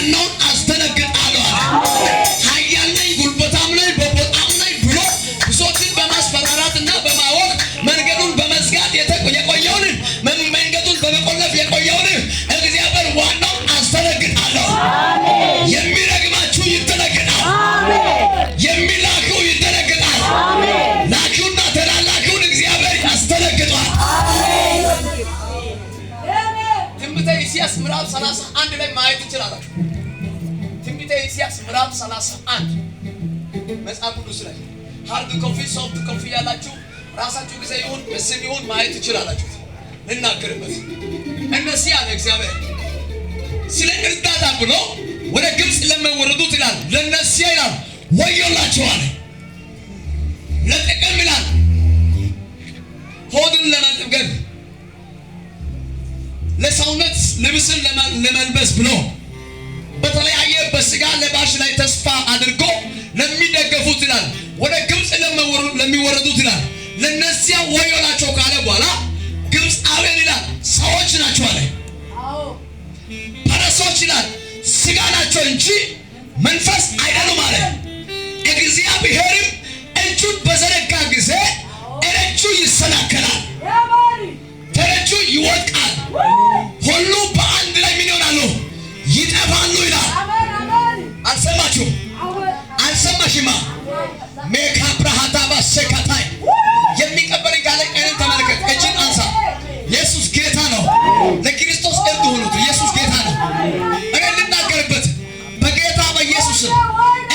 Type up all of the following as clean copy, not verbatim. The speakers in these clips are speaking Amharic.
ዋናውን አስደነግጣለሁ። ኃያል ነኝ፣ ጉልበታም ነኝ፣ በቦታም ነኝ ብሎ ብዙዎችን በማስፈራራትና በማወቅ መንገዱን በመዝጋት የቆየውን መንገዱን በመቆለፍ የቆየውን እግዚአብሔር ዋናውን አስደነግጣለሁ። የሚረግማችሁ ይደነግጣል። የሚላከው ይደነግጣል። ላኪውና ተላላኪውን እግዚአብሔር ያስደነግጣል። ትንቢተ ኢሳይያስ ምዕራፍ 31 ላይ ማየት ትችላላችሁ። ትንቢተ ኢሳይያስ ምዕራፍ 31 መጽሐፍ ቅዱስ ላይ ሃርድ ኮፒ ሶፍት ኮፒ ያላችሁ ራሳችሁ ጊዜ ይሁን በስም ይሁን ማየት ትችላላችሁ። ልናገርበት እነዚህ ያለ እግዚአብሔር ስለ እርዳታ ብሎ ወደ ግብጽ ለሚወረዱት ይላል ለነዚህ ይላል ወዮላቸዋል። ለጥቅም ይላል ሆድን ለመጠገብ ለሰውነት ልብስን ለመልበስ ብሎ በተለያየ በስጋ ለባሽ ላይ ተስፋ አድርጎ ለሚደገፉት ይላል ወደ ግብጽ ለሚወረዱት ይላል ለነዚያ ወዮላቸው ካለ በኋላ ግብጻውያን ይላል ሰዎች ናቸው አለ። ፈረሶች ይላል ስጋ ናቸው እንጂ መንፈስ አይደሉም አለ። እግዚአብሔርም እጁን በዘረጋ ጊዜ እጁ ይሰናከላል፣ ተረጁ ይወድቃል፣ ሁሉ በአንድ ላይ ምን ይሆናሉ? ይጠፋሉ ይላል። አልሰማችሁም? አልሰማሽማ? ሜካ ብራሃታ ባሰካታይ የሚቀበል ጋለ ቀንን ተመልከት። እጅን አንሳ። ኢየሱስ ጌታ ነው። ለክርስቶስ እርድ ሆኑት። ኢየሱስ ጌታ ነው። እኔ ልናገርበት በጌታ በኢየሱስ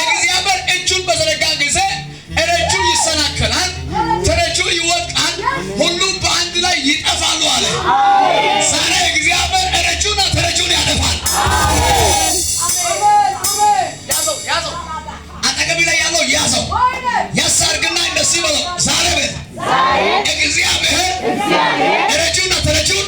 እግዚአብሔር እጁን በዘረጋ ጊዜ እጁ ይሰናከላል፣ ተረጁ ይወድቃል፣ ሁሉ በአንድ ላይ ይጠፋሉ አለ። ዛሬ እግዚአብሔር እጁና ተረጁን ያጠፋል። ያዘው አጠገብ ላይ ያለው ያዘው ያሳርግና እንደዚህ በለው ዛሬ እግዚአብሔር እጁና ተረጁን